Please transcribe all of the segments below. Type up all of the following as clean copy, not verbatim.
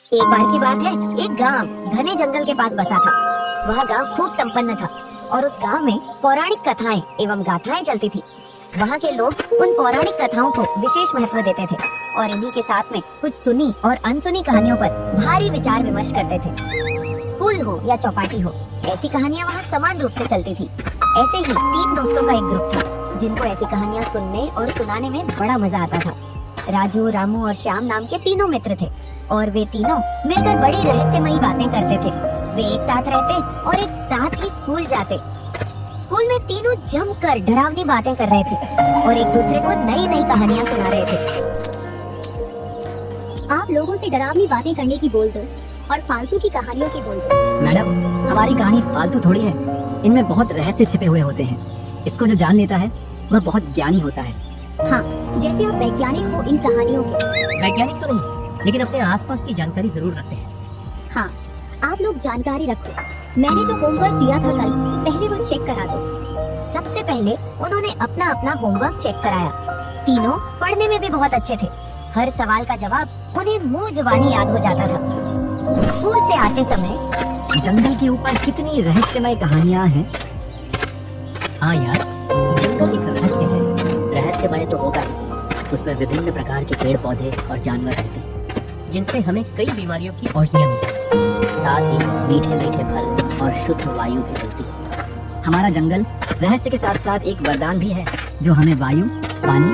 एक बार की बात है, एक गांव घने जंगल के पास बसा था। वह गांव खूब संपन्न था और उस गांव में पौराणिक कथाएं एवं गाथाएं चलती थी। वहां के लोग उन पौराणिक कथाओं को विशेष महत्व देते थे और इन्हीं के साथ में कुछ सुनी और अनसुनी कहानियों पर भारी विचार विमर्श करते थे। स्कूल हो या चौपाटी हो, ऐसी कहानियां वहाँ समान रूप से चलती थी। ऐसे ही 3 दोस्तों का एक ग्रुप था जिनको ऐसी कहानियां सुनने और सुनाने में बड़ा मजा आता था। राजू, रामू और श्याम नाम के तीनों मित्र थे और वे तीनों मिलकर बड़ी रहस्यमयी बातें करते थे। वे एक साथ रहते और एक साथ ही स्कूल जाते। स्कूल में तीनों जमकर डरावनी बातें कर रहे थे और एक दूसरे को नई नई कहानियां सुना रहे थे। आप लोगों से डरावनी बातें करने की बोल दो और फालतू की कहानियों की बोल दो। मैडम, हमारी कहानी फालतू थोड़ी है, इनमें बहुत रहस्य छिपे हुए होते हैं। इसको जो जान लेता है वह बहुत ज्ञानी होता है। हाँ, जैसे आप वैज्ञानिक हो इन कहानियों के। वैज्ञानिक तो नहीं, लेकिन अपने आसपास की जानकारी जरूर रखते हैं। हाँ, आप लोग जानकारी रखो। मैंने जो होमवर्क दिया था कल, पहले वह चेक करा दो। सबसे पहले उन्होंने अपना अपना होमवर्क चेक कराया। तीनों पढ़ने में भी बहुत अच्छे थे। हर सवाल का जवाब उन्हें मुंह जुबानी याद हो जाता था। स्कूल से आते समय जंगल के ऊपर कितनी रहस्यमय कहानियां हैं। हाँ यार, जंगल एक रहस्य है। रहस्यमय तो होगा ही, उसमें विभिन्न प्रकार के पेड़ पौधे और जानवर रहते हैं जिनसे हमें कई बीमारियों की औषधियाँ मिलती हैं। साथ ही मीठे मीठे फल और शुद्ध वायु भी मिलती है। हमारा जंगल रहस्य के साथ साथ एक वरदान भी है जो हमें वायु, पानी,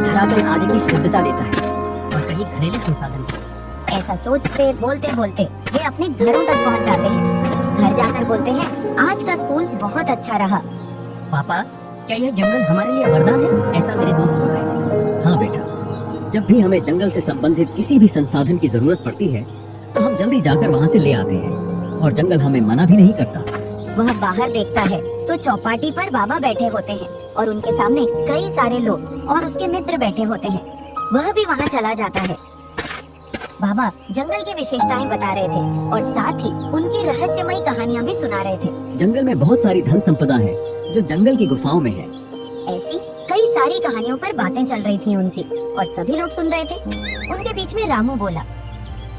धरातल आदि की शुद्धता देता है और कहीं घरेलू संसाधन भी। ऐसा सोचते बोलते बोलते वे अपने घरों तक पहुंच जाते हैं। घर जाकर बोलते हैं, आज का स्कूल बहुत अच्छा रहा। पापा, क्या यह जंगल हमारे लिए वरदान है? ऐसा मेरे दोस्त बोल रहे थे। हाँ बेटा, जब भी हमें जंगल से संबंधित किसी भी संसाधन की जरूरत पड़ती है तो हम जल्दी जाकर वहाँ से ले आते हैं और जंगल हमें मना भी नहीं करता। वह बाहर देखता है तो चौपाटी पर बाबा बैठे होते हैं और उनके सामने कई सारे लोग और उसके मित्र बैठे होते हैं। वह भी वहाँ चला जाता है। बाबा जंगल की विशेषताएं बता रहे थे और साथ ही उनकी रहस्यमयी कहानियां भी सुना रहे थे। जंगल में बहुत सारी धन संपदा है जो जंगल की गुफाओं में है। ऐसी कई सारी कहानियों पर बातें चल रही थी उनकी और सभी लोग सुन रहे थे। उनके बीच में रामू बोला,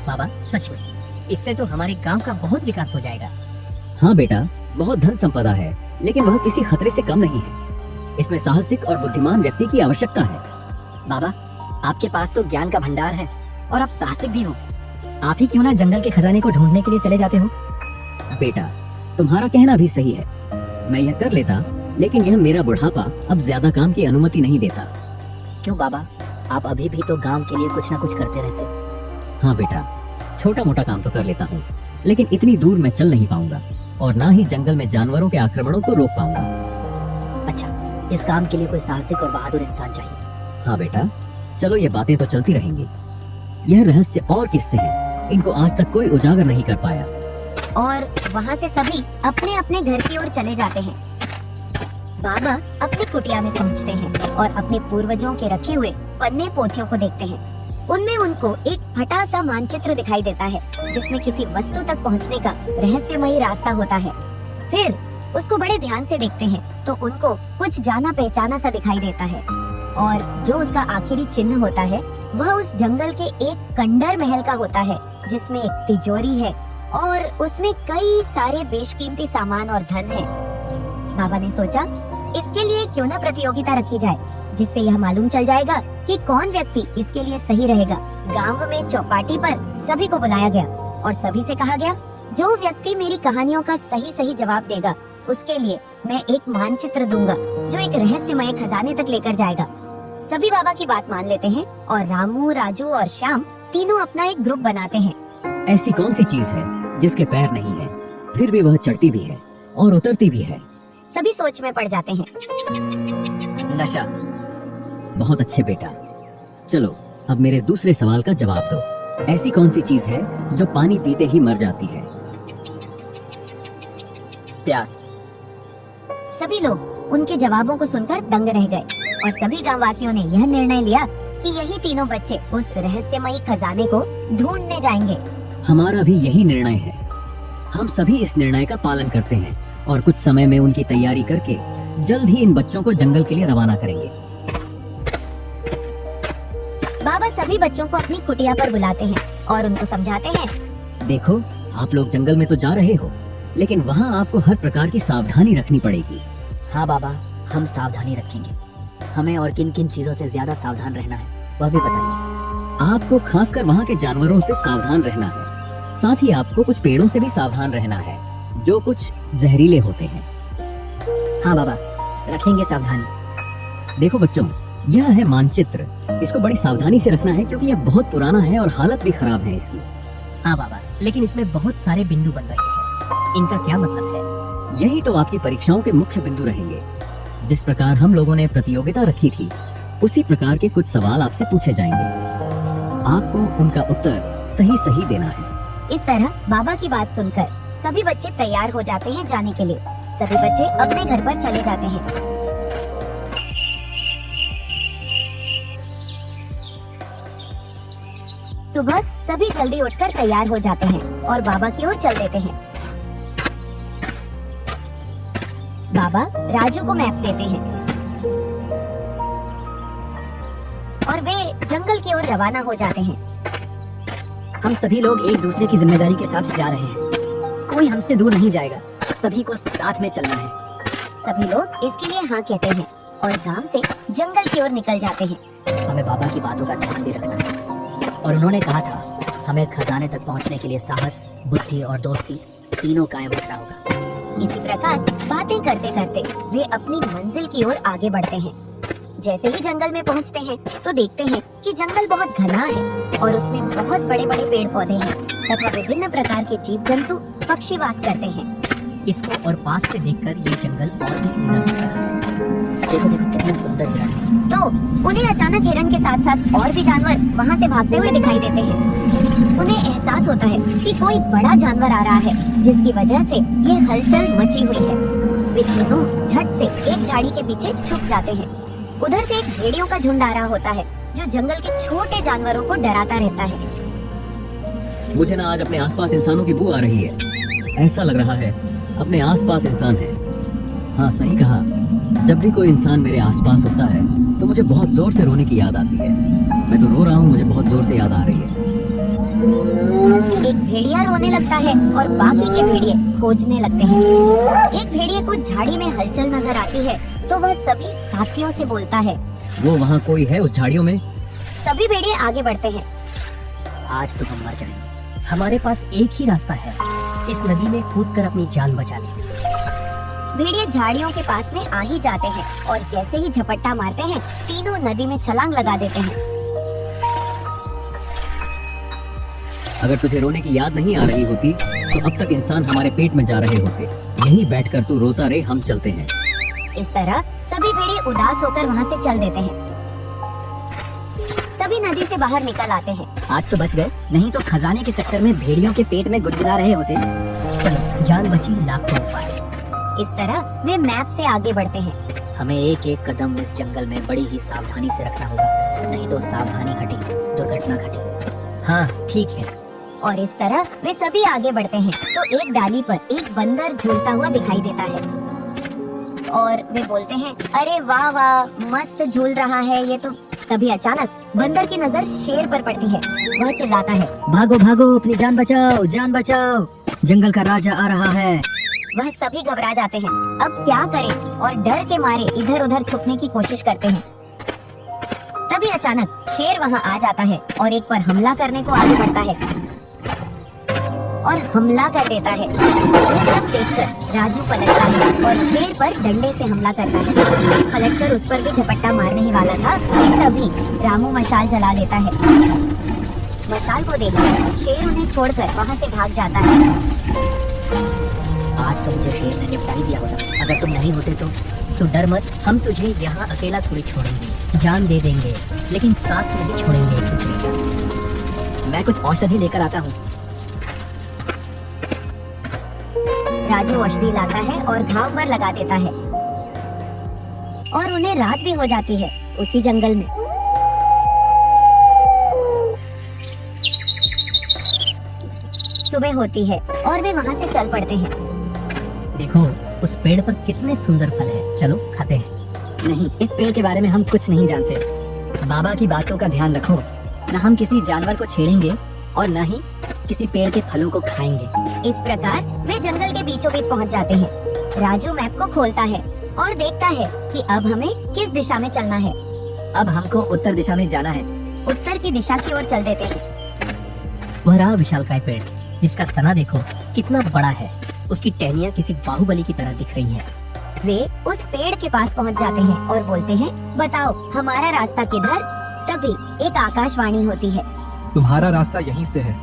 बाबा सच में, इससे तो हमारे गांव का बहुत विकास हो जाएगा। हाँ बेटा, बहुत धन संपदा है, लेकिन वह किसी खतरे से कम नहीं है। इसमें साहसिक और बुद्धिमान व्यक्ति की आवश्यकता है। बाबा, आपके पास तो ज्ञान का भंडार है और आप साहसिक भी हो। आप ही क्यों ना जंगल के खजाने को ढूंढने के लिए चले जाते हो। बेटा, तुम्हारा कहना भी सही है, मैं यह कर लेता, लेकिन यह मेरा बुढ़ापा अब ज्यादा काम की अनुमति नहीं देता। क्यों बाबा, आप अभी भी तो गांव के लिए कुछ ना कुछ करते रहते। हाँ बेटा, छोटा मोटा काम तो कर लेता हूँ, लेकिन इतनी दूर मैं चल नहीं पाऊंगा और ना ही जंगल में जानवरों के आक्रमणों को रोक पाऊंगा। अच्छा, इस काम के लिए कोई साहसिक और बहादुर इंसान चाहिए। हाँ बेटा, चलो ये बातें तो चलती रहेंगी। यह रहस्य और किस्से हैं, इनको आज तक कोई उजागर नहीं कर पाया। और वहाँ से सभी अपने अपने घर की ओर चले जाते हैं। बाबा अपनी कुटिया में पहुँचते हैं और अपने पूर्वजों के रखे हुए पन्ने पोथियों को देखते हैं। उनमें उनको एक फटा सा मानचित्र दिखाई देता है जिसमें किसी वस्तु तक पहुँचने का रहस्यमयी रास्ता होता है। फिर उसको बड़े ध्यान से देखते हैं तो उनको कुछ जाना पहचाना सा दिखाई देता है और जो उसका आखिरी चिन्ह होता है वह उस जंगल के एक खंडर महल का होता है जिसमें एक तिजोरी है और उसमें कई सारे बेशकीमती सामान और धन है। बाबा ने सोचा, इसके लिए क्यों न प्रतियोगिता रखी जाए, जिससे यह मालूम चल जाएगा कि कौन व्यक्ति इसके लिए सही रहेगा। गांव में चौपाटी पर सभी को बुलाया गया और सभी से कहा गया, जो व्यक्ति मेरी कहानियों का सही सही जवाब देगा उसके लिए मैं एक मानचित्र दूंगा जो एक रहस्यमय खजाने तक लेकर जाएगा। सभी बाबा की बात मान लेते हैं और रामू, राजू और श्याम तीनों अपना एक ग्रुप बनाते हैं। ऐसी कौन सी चीज है जिसके पैर नहीं है, फिर भी वह चढ़ती भी है और उतरती भी है। सभी सोच में पड़ जाते हैं। नशा। बहुत अच्छे बेटा, चलो अब मेरे दूसरे सवाल का जवाब दो। ऐसी कौन सी चीज है जो पानी पीते ही मर जाती है। प्यास। सभी लोग उनके जवाबों को सुनकर दंग रह गए और सभी गांव वासियों ने यह निर्णय लिया कि यही तीनों बच्चे उस रहस्यमयी खजाने को ढूंढने जाएंगे। हमारा भी यही निर्णय है। हम सभी इस निर्णय का पालन करते हैं और कुछ समय में उनकी तैयारी करके जल्द ही इन बच्चों को जंगल के लिए रवाना करेंगे। बाबा सभी बच्चों को अपनी कुटिया पर बुलाते हैं और उनको समझाते हैं देखो, आप लोग जंगल में तो जा रहे हो, लेकिन वहाँ आपको हर प्रकार की सावधानी रखनी पड़ेगी। हाँ बाबा, हम सावधानी रखेंगे। हमें और किन किन चीजों से ज्यादा सावधान रहना है वह भी बताइए। आपको खासकर वहाँ के जानवरों से सावधान रहना है। साथ ही आपको कुछ पेड़ों से भी सावधान रहना है, जो कुछ जहरीले होते हैं। हाँ बाबा, रखेंगे सावधानी। देखो बच्चों, यह है मानचित्र। इसको बड़ी सावधानी से रखना है क्योंकि यह बहुत पुराना है और हालत भी खराब है इसकी। हाँ बाबा, लेकिन इसमें बहुत सारे बिंदु बन रहे हैं, इनका क्या मतलब है? यही तो आपकी परीक्षाओं के मुख्य बिंदु रहेंगे। जिस प्रकार हम लोगों ने प्रतियोगिता रखी थी, उसी प्रकार के कुछ सवाल आपसे पूछे जाएंगे। आपको उनका उत्तर सही सही देना है। इस तरह बाबा की बात सुनकर सभी बच्चे तैयार हो जाते हैं जाने के लिए। सभी बच्चे अपने घर पर चले जाते हैं। सुबह सभी जल्दी उठकर तैयार हो जाते हैं और बाबा की ओर चल देते हैं। बाबा राजू को मैप देते हैं और वे जंगल की ओर रवाना हो जाते हैं। हम सभी लोग एक दूसरे की जिम्मेदारी के साथ जा रहे हैं। कोई हमसे दूर नहीं जाएगा, सभी को साथ में चलना है। सभी लोग इसके लिए हाँ कहते हैं और गांव से जंगल की ओर निकल जाते हैं। हमें बाबा की बातों का ध्यान भी रखना है। और उन्होंने कहा था हमें खजाने तक पहुंचने के लिए साहस, बुद्धि और दोस्ती तीनों कायम रखना होगा। इसी प्रकार बातें करते करते वे अपनी मंजिल की ओर आगे बढ़ते हैं। जैसे ही जंगल में पहुंचते हैं तो देखते हैं कि जंगल बहुत घना है और उसमें बहुत बड़े बड़े पेड़ पौधे हैं तथा विभिन्न प्रकार के जीव जंतु पक्षी वास करते हैं। इसको और पास से देखकर ये जंगल और भी सुंदर दिख रहा है। देखो देखो कितना सुंदर हिरण है। तो उन्हें अचानक हिरण के साथ साथ और भी जानवर वहाँ से भागते हुए दिखाई देते हैं। उन्हें एहसास होता है कि कोई बड़ा जानवर आ रहा है, जिसकी वजह से ये हलचल मची हुई है। वे तीनों झट से एक झाड़ी के पीछे छुप जाते हैं। उधर से एक भेड़ियों का झुंड आ रहा होता है, जो जंगल के छोटे जानवरों को डराता रहता है। मुझे ना आज अपने आसपास इंसानों की बू आ रही है। ऐसा लग रहा है अपने आसपास इंसान है। हाँ, सही कहा। जब भी कोई इंसान मेरे आसपास होता है तो मुझे बहुत जोर से रोने की याद आती है। मैं तो रो रहा हूँ, मुझे बहुत जोर से याद आ रही है। एक भेड़िया रोने लगता है और बाकी के भेड़िए खोजने लगते हैं। एक भेड़िए को झाड़ी में हलचल नजर आती है तो वह सभी साथियों से बोलता है। वो वहाँ कोई है उस झाड़ियों में? सभी भेड़िए आगे बढ़ते हैं। आज तो हम मर जाएंगे। हमारे पास एक ही रास्ता है, इस नदी में कूदकर अपनी जान बचा लें। भेड़िए झाड़ियों के पास में आ ही जाते हैं और जैसे ही झपट्टा मारते हैं, तीनों नदी में छलांग लगा देते हैं। अगर तुझे रोने की याद नहीं आ रही होती तो अब तक इंसान हमारे पेट में जा रहे होते। यहीं बैठकर तू रोता रहे, हम चलते हैं। इस तरह सभी भेड़िए उदास होकर वहाँ से चल देते हैं। सभी नदी से बाहर निकल आते हैं। आज तो बच गए, नहीं तो खजाने के चक्कर में भेड़ियों के पेट में गुनगुना रहे होते। चलो, जान बची लाखों उपाय। इस तरह वे मैप से आगे बढ़ते हैं। हमें एक एक कदम इस जंगल में बड़ी ही सावधानी से रखना होगा, नहीं तो सावधानी हटी दुर्घटना घटी। हाँ, ठीक है। और इस तरह वे सभी आगे बढ़ते हैं तो एक डाली पर एक बंदर झूलता हुआ दिखाई देता है और वे बोलते हैं, अरे वाह वाह, मस्त झूल रहा है ये तो। तभी अचानक बंदर की नजर शेर पर पड़ती है। वह चिल्लाता है, भागो भागो, अपनी जान बचाओ, जान बचाओ, जंगल का राजा आ रहा है। वह सभी घबरा जाते हैं। अब क्या करें और डर के मारे इधर उधर छुपने की कोशिश करते हैं। तभी अचानक शेर वहां आ जाता है और एक पर हमला करने को आगे बढ़ता है और हमला कर देता है। यह सब देखकर राजू पलटता है और शेर पर डंडे से हमला करता है। शेर पलटकर उस पर भी झपट्टा मारने ही वाला था कि तभी रामू मशाल जला लेता है। मशाल को देखकर शेर उन्हें छोड़कर वहां से भाग जाता है। आज तो मुझे शेर ने निपटा ही दिया होता, अगर तुम नहीं होते तो डर मत, हम तुझे यहाँ अकेला थोड़ी छोड़ेंगे। जान दे देंगे, लेकिन साथ नहीं छोड़ेंगे एक दूसरे को। मैं कुछ औषधि लेकर आता हूँ। राजू औषधि लाता है और घाव पर लगा देता है और उन्हें रात भी हो जाती है उसी जंगल में। सुबह होती है और वे वहाँ से चल पड़ते हैं। देखो, उस पेड़ पर कितने सुंदर फल है, चलो खाते हैं। नहीं, इस पेड़ के बारे में हम कुछ नहीं जानते। बाबा की बातों का ध्यान रखो। न हम किसी जानवर को छेड़ेंगे और न ही किसी पेड़ के फलों को खाएंगे। इस प्रकार वे जंगल के बीचों बीच पहुंच जाते हैं। राजू मैप को खोलता है और देखता है कि अब हमें किस दिशा में चलना है। अब हमको उत्तर दिशा में जाना है। उत्तर की दिशा की ओर चल देते हैं। वह रहा विशालकाय पेड़, जिसका तना देखो कितना बड़ा है। उसकी टहनियाँ किसी बाहुबली की तरह दिख रही हैं। वे उस पेड़ के पास पहुंच जाते हैं और बोलते हैं, बताओ हमारा रास्ता किधर? तभी एक आकाशवाणी होती है। तुम्हारा रास्ता यहीं से है,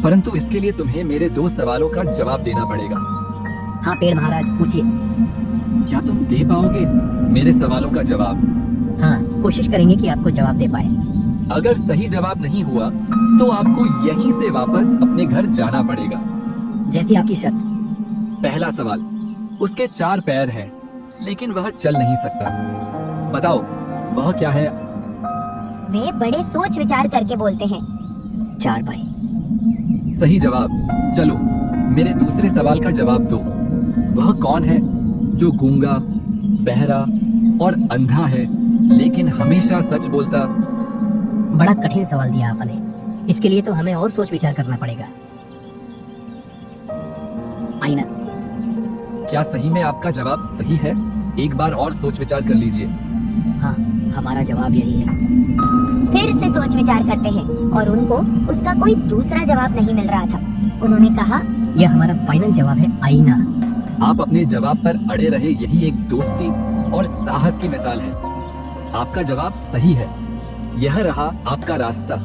परंतु इसके लिए तुम्हें मेरे 2 सवालों का जवाब देना पड़ेगा। हाँ पेड़ महाराज, पूछिए। क्या तुम दे पाओगे मेरे सवालों का जवाब? हाँ, कोशिश करेंगे कि आपको जवाब दे पाए। अगर सही जवाब नहीं हुआ तो आपको यहीं से वापस अपने घर जाना पड़ेगा। जैसी आपकी शर्त। पहला सवाल, उसके 4 पैर हैं, लेकिन वह चल नहीं सकता। बताओ वह क्या है? वे बड़े सोच विचार करके बोलते हैं। 4 भाई। सही जवाब। चलो मेरे दूसरे सवाल का जवाब दो। वह कौन है जो गूंगा, बहरा और अंधा है, लेकिन हमेशा सच बोलता? बड़ा कठिन सवाल दिया आपने। इसके लिए तो हमें और सोच विचार करना पड़ेगा। आईना। क्या सही में आपका जवाब सही है? एक बार और सोच विचार कर लीजिए। हाँ, हमारा जवाब यही है। फिर से सोच विचार करते हैं और उनको उसका कोई दूसरा जवाब नहीं मिल रहा था। उन्होंने कहा, यह हमारा फाइनल जवाब है, आईना। आप अपने जवाब पर अड़े रहे, यही एक दोस्ती और साहस की मिसाल है। आपका जवाब सही है। यह रहा आपका रास्ता।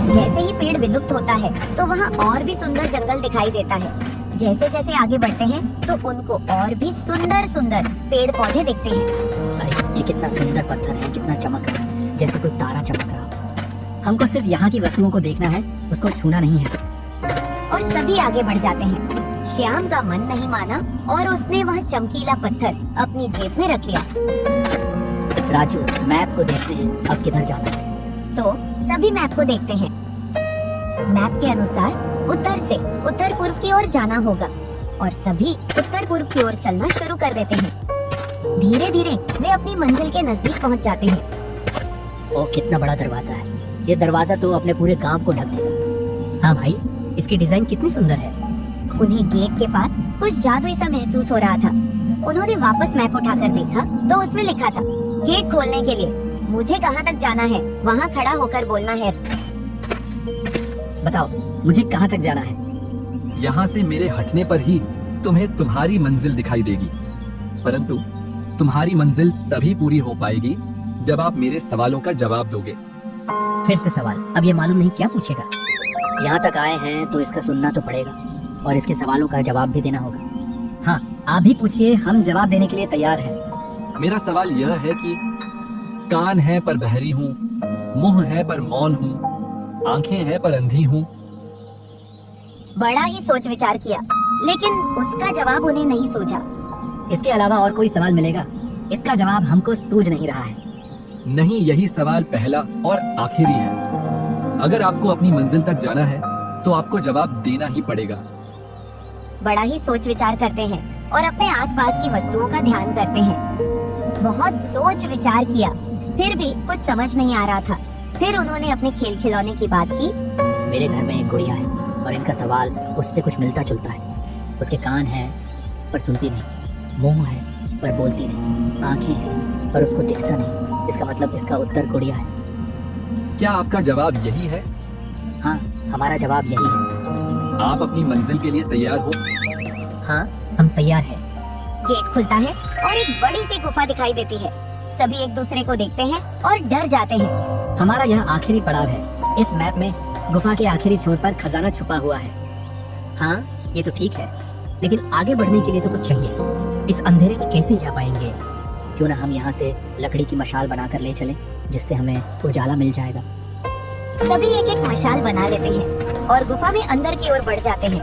जैसे ही पेड़ विलुप्त होता है तो वहाँ और भी सुंदर जंगल दिखाई देता है। जैसे जैसे आगे बढ़ते हैं तो उनको और भी सुंदर सुंदर पेड़ पौधे दिखते हैं। अरे ये कितना सुंदर पत्थर है, कितना चमक रहा है, जैसे कोई तारा चमक रहा हो। हमको सिर्फ यहाँ की वस्तुओं को देखना है, उसको छूना नहीं है। और सभी आगे बढ़ जाते हैं। श्याम का मन नहीं माना और उसने वह चमकीला पत्थर अपनी जेब में रख लिया। राजू, मैप को देखते हैं, अब किधर जाना है। तो सभी मैप को देखते हैं। मैप के अनुसार उत्तर से उत्तर पूर्व की ओर जाना होगा और सभी उत्तर पूर्व की ओर चलना शुरू कर देते हैं। धीरे धीरे वे अपनी मंजिल के नजदीक पहुंच जाते हैं। ओ कितना बड़ा दरवाजा है। ये दरवाजा तो अपने पूरे गांव को ढक देगा। हाँ भाई, इसकी डिजाइन कितनी सुंदर है। उन्हें गेट के पास कुछ जादुई सा महसूस हो रहा था। उन्होंने वापस मैप उठाकर देखा तो उसमें लिखा था, गेट खोलने के लिए मुझे कहाँ तक जाना है, वहाँ खड़ा होकर बोलना है। बताओ मुझे कहाँ तक जाना है? यहाँ से मेरे हटने पर ही तुम्हें तुम्हारी मंजिल दिखाई देगी, परंतु तुम्हारी मंजिल तभी पूरी हो पाएगी जब आप मेरे सवालों का जवाब दोगे। फिर से सवाल, अब ये मालूम नहीं क्या पूछेगा। यहाँ तक आए हैं तो इसका सुनना तो पड़ेगा और इसके सवालों का जवाब भी देना होगा। हाँ, आप भी पूछिए, हम जवाब देने के लिए तैयार हैं। मेरा सवाल यह है कि कान है पर बहरी हूँ, मुंह है पर मौन हूँ, आंखें हैं पर अंधी हूँ। बड़ा ही सोच विचार किया, लेकिन उसका जवाब उन्हें नहीं सूझा। इसके अलावा और कोई सवाल मिलेगा? इसका जवाब हमको सूझ नहीं रहा है। नहीं, यही सवाल पहला और आखिरी है। अगर आपको अपनी मंजिल तक जाना है तो आपको जवाब देना ही पड़ेगा। बड़ा ही सोच विचार करते हैं और अपने आसपास की वस्तुओं का ध्यान करते हैं। बहुत सोच विचार किया, फिर भी कुछ समझ नहीं आ रहा था। फिर उन्होंने अपने खेल खिलौने की बात की। मेरे घर में एक गुड़िया है और इनका सवाल उससे कुछ मिलता जुलता है। उसके कान हैं पर सुनती नहीं, मुंह है पर बोलती नहीं, आंखें हैं पर उसको दिखता नहीं। इसका मतलब इसका उत्तर गुड़िया है। क्या आपका जवाब यही है? हाँ, हमारा जवाब यही है। आप अपनी मंजिल के लिए तैयार हो? हाँ, हम तैयार हैं। गेट खुलता है और एक बड़ी सी गुफा दिखाई देती है। सभी एक दूसरे को देखते हैं और डर जाते हैं। हमारा यह आखिरी पड़ाव है। इस मैप में गुफा के आखिरी छोर पर खजाना छुपा हुआ है। हाँ, ये तो ठीक है, लेकिन आगे बढ़ने के लिए तो कुछ चाहिए। इस अंधेरे में कैसे जा पाएंगे? क्यों ना हम यहाँ से लकड़ी की मशाल बनाकर ले चलें, जिससे हमें उजाला मिल जाएगा। सभी एक एक मशाल बना लेते हैं और गुफा में अंदर की ओर बढ़ जाते हैं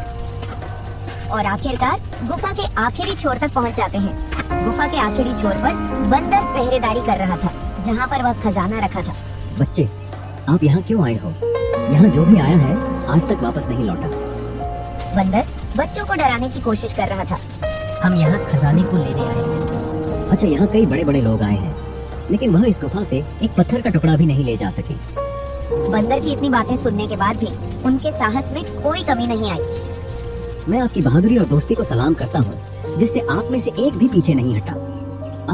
और आखिरकार गुफा के आखिरी छोर तक पहुंच जाते हैं। गुफा के आखिरी छोर पर बंदर पहरेदारी कर रहा था, जहां पर वह खजाना रखा था। बच्चे, आप यहाँ क्यों आए हो? यहाँ जो भी आया है आज तक वापस नहीं लौटा। बंदर बच्चों को डराने की कोशिश कर रहा था। हम यहाँ खजाने को लेने आए हैं। अच्छा, यहाँ कई बड़े बड़े लोग आए हैं, लेकिन वह इस गुफा से एक पत्थर का टुकड़ा भी नहीं ले जा सके। बंदर की इतनी बातें सुनने के बाद भी उनके साहस में कोई कमी नहीं आई। मैं आपकी बहादुरी और दोस्ती को सलाम करता हूँ, जिससे आप में से एक भी पीछे नहीं हटा।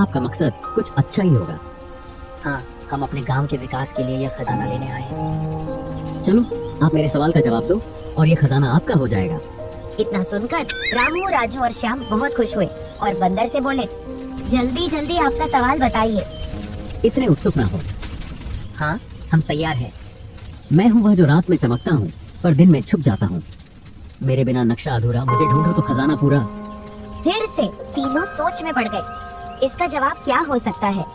आपका मकसद कुछ अच्छा ही होगा। हाँ, हम अपने गांव के विकास के लिए यह खजाना लेने आए हैं। चलो, आप मेरे सवाल का जवाब दो और ये खजाना आपका हो जाएगा। इतना सुनकर रामू, राजू और श्याम बहुत खुश हुए और बंदर से बोले, जल्दी जल्दी आपका सवाल बताइए। इतने उत्सुक ना हो। हाँ, हम तैयार हैं। मैं हूँ वह जो रात में चमकता हूँ पर दिन में छुप जाता हूँ। मेरे बिना नक्शा अधूरा, मुझे ढूंढो तो खजाना पूरा। फिर से तीनों सोच में पड़ गए। इसका जवाब क्या हो सकता है?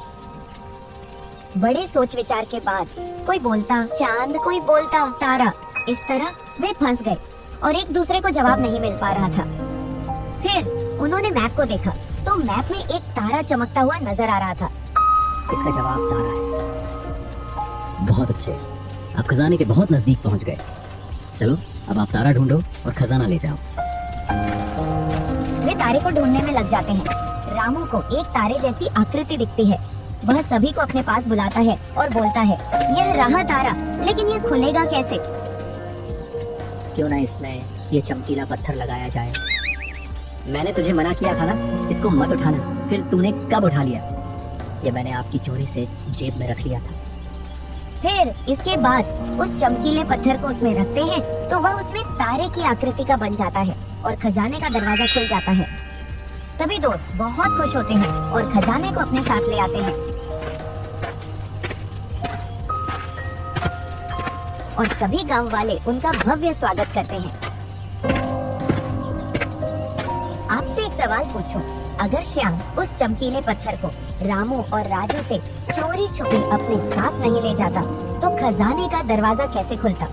बड़े सोच विचार के बाद कोई बोलता चांद, कोई बोलता तारा। इस तरह वे फंस गए और एक दूसरे को जवाब नहीं मिल पा रहा था। फिर उन्होंने मैप को देखा तो मैप में एक तारा चमकता हुआ नजर आ रहा था। इसका जवाब तारा है। बहुत अच्छे, आप खजाने के बहुत नजदीक पहुँच गए। चलो, अब आप तारा ढूंढो और खजाना ले जाओ। वे तारे को ढूंढने में लग जाते हैं। रामू को एक तारे जैसी आकृति दिखती है। वह सभी को अपने पास बुलाता है और बोलता है, यह रहा तारा, लेकिन यह खुलेगा कैसे? क्यों ना इसमें ये चमकीला पत्थर लगाया जाए। मैंने तुझे मना किया था ना, इसको मत उठाना। फिर तूने कब उठा लिया? ये मैंने आपकी चोरी से जेब में रख लिया था। फिर इसके बाद उस चमकीले पत्थर को उसमें रखते हैं तो वह उसमें तारे की आकृति का बन जाता है और खजाने का दरवाजा खुल जाता है। सभी दोस्त बहुत खुश होते हैं और खजाने को अपने साथ ले आते हैं और सभी गांव वाले उनका भव्य स्वागत करते हैं। आपसे एक सवाल पूछूं, अगर श्याम उस चमकीले पत्थर को रामू और राजू से चोरी छुपे अपने साथ नहीं ले जाता तो खजाने का दरवाजा कैसे खुलता?